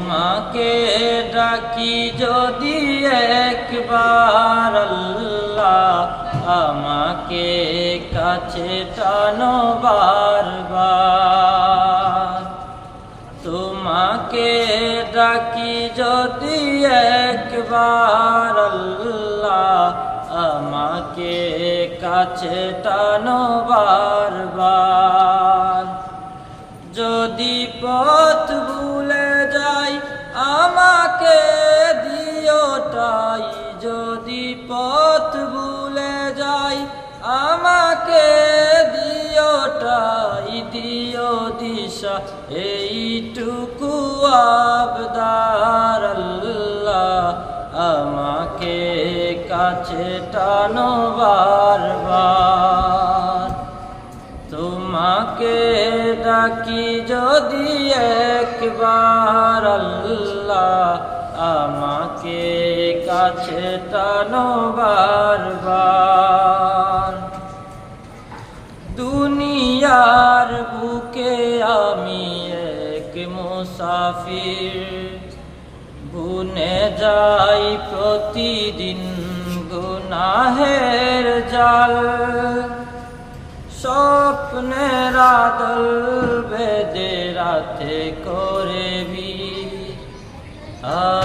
তোমাকে ডাকি যদি একবার আল্লাহ, আমাকে কাছে টানো বারবার। তোমাকে ডাকি যদি একবার আল্লাহ, আমাকে কাছে টানো বারবার। যদি পথ ভুলে যাই আমাকে দিও ঠাই, যদি পথ ভুলে যাই আমাকে দিও ঠাই, দিও দিশা এইটুকু আবদার আল্লাহ, আমাকে কাছে টানো বারবার। তোমাকে ডাকি যদি একবার আল্লাহ, আমাকে কাছে টানো বারবার। দুনিয়ার বুকে আমি এক মুসাফির, বুনে যাই প্রতিদিন গুনাহের জাল। স্বপ্নের আদল বেদে রাতে করে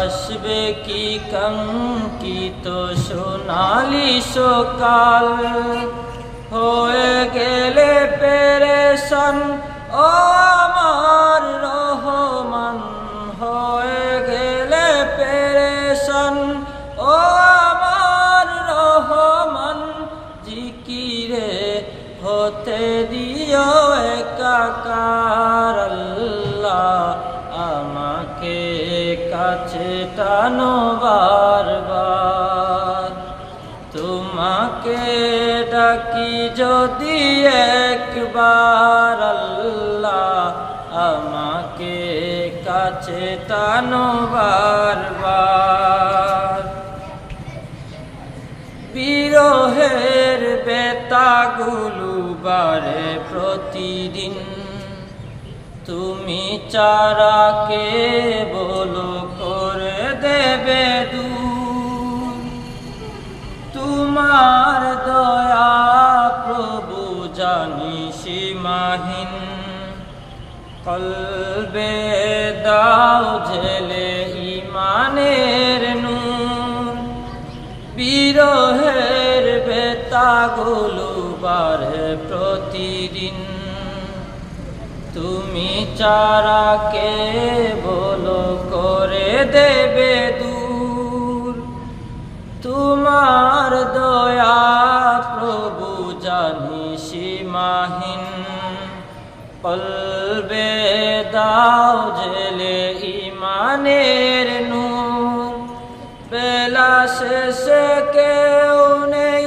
আসবে কি কাঙ্ক্ষিত সোনালি সকাল। হয়ে গেলে পেরেশান ও আমার রহমান, হয়ে গেলে পেরেশান ও আমার রহমান। জিকিরে হতে দিও একাকার আল্লাহ, আমাকে কাছে টানো বারবার। তোমাকে ডাকি যদি একবার আল্লাহ, আমাকে কাছে টানো বারবার। বিরহের বেতাগুলো বারে প্রতিদিন, তুমি চারাকে বলো করে দেবে দূর। তোমার দয়া প্রভু জানি সীমাহীন, কলবে দাও ঝেলে ইমানের নূর। বিরহের বেতাগুলো বারে প্রতিদিন, তুমি চারাকে বলো করে দেবে দূর। তোমার দয়া প্রভু জানি সীমাহীন, কলবে দাও ঝেলে ইমানের নূর। বেলা শেষে কেউ নেই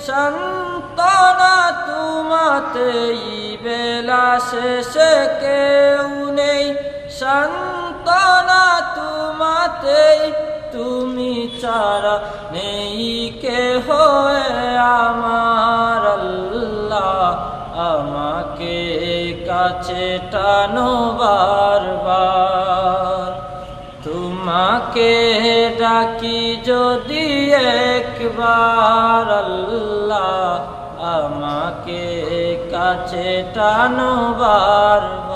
সান্ত্বনা তোমাতেই, বেলা শেষে কেউ নেই সান্ত্বনা তোমাতেই। তুমি ছাড়া নেই কেহ আমার আল্লাহ, আমাকে কাছে টানো বারবার। তোমাকে ডাকি যদি একবার আল্লাহ, আমাকে কাছে টানো বারবার।